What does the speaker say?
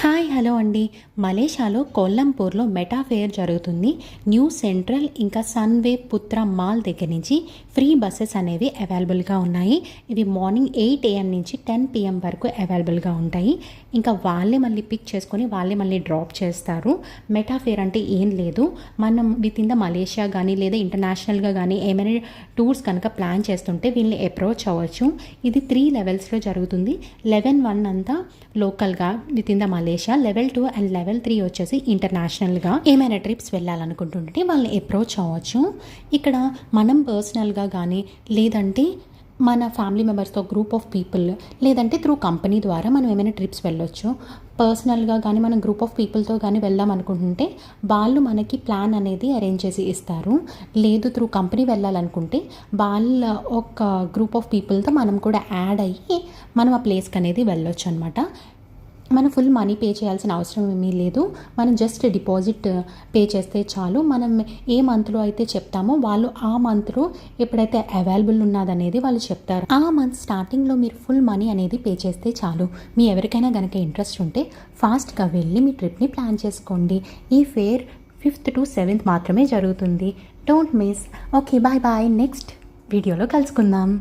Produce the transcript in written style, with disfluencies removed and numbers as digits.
Hi hello అండి. మలేషియాలో కొల్లంపూర్లో meta fair జరుగుతుంది. న్యూ సెంట్రల్ ఇంకా సన్వే పుత్ర మాల్ దగ్గర నుంచి ఫ్రీ బస్సెస్ అనేవి అవైలబుల్గా ఉన్నాయి. ఇవి మార్నింగ్ 8 AM నుంచి 10 PM వరకు అవైలబుల్గా ఉంటాయి. ఇంకా వాళ్ళే మళ్ళీ పిక్ చేసుకొని వాళ్ళే మళ్ళీ డ్రాప్ చేస్తారు. మెటా ఫెయిర్ అంటే ఏం లేదు, మనం విత్ ఇన్ ద మలేషియా కానీ లేదా ఇంటర్నేషనల్గా కానీ ఏమైనా టూర్స్ కనుక ప్లాన్ చేస్తుంటే వీళ్ళని అప్రోచ్ అవ్వచ్చు. ఇది 3 లెవెల్స్లో జరుగుతుంది. లెవెల్ 1 అంతా లోకల్గా with in the Malaysia, level 2 and level 3 వచ్చేసి ఇంటర్నేషనల్గా ఏమైనా ట్రిప్స్ వెళ్ళాలనుకుంటుంటే వాళ్ళని అప్రోచ్ అవ్వచ్చు. ఇక్కడ మనం పర్సనల్గా కానీ లేదంటే మన ఫ్యామిలీ మెంబర్స్తో గ్రూప్ ఆఫ్ పీపుల్ లేదంటే త్రూ కంపెనీ ద్వారా మనం ఏమైనా ట్రిప్స్ వెళ్ళొచ్చు. పర్సనల్గా కానీ మనం గ్రూప్ ఆఫ్ పీపుల్తో కానీ వెళ్దాం అనుకుంటుంటే వాళ్ళు మనకి ప్లాన్ అనేది అరేంజ్ చేసి ఇస్తారు. లేదు త్రూ కంపెనీ వెళ్ళాలనుకుంటే వాళ్ళ ఒక గ్రూప్ ఆఫ్ పీపుల్తో మనం కూడా యాడ్ అయ్యి మనం ఆ ప్లేస్కి అనేది వెళ్ళొచ్చు అనమాట. మనం ఫుల్ మనీ పే చేయాల్సిన అవసరం ఏమీ లేదు. మనం జస్ట్ డిపాజిట్ పే చేస్తే చాలు. మనం ఏ మంత్లో అయితే చెప్తామో వాళ్ళు ఆ మంత్లో ఎప్పుడైతే అవైలబుల్ ఉన్నదనేది వాళ్ళు చెప్తారు. ఆ మంత్ స్టార్టింగ్లో మీరు ఫుల్ మనీ అనేది పే చేస్తే చాలు. మీ ఎవరికైనా కనుక ఇంట్రెస్ట్ ఉంటే ఫాస్ట్గా వెళ్ళి మీ ట్రిప్ని ప్లాన్ చేసుకోండి. ఈ ఫేర్ 5th to 7th మాత్రమే జరుగుతుంది. Don't miss. Okay, bye bye. Next వీడియోలో కలుసుకుందాం.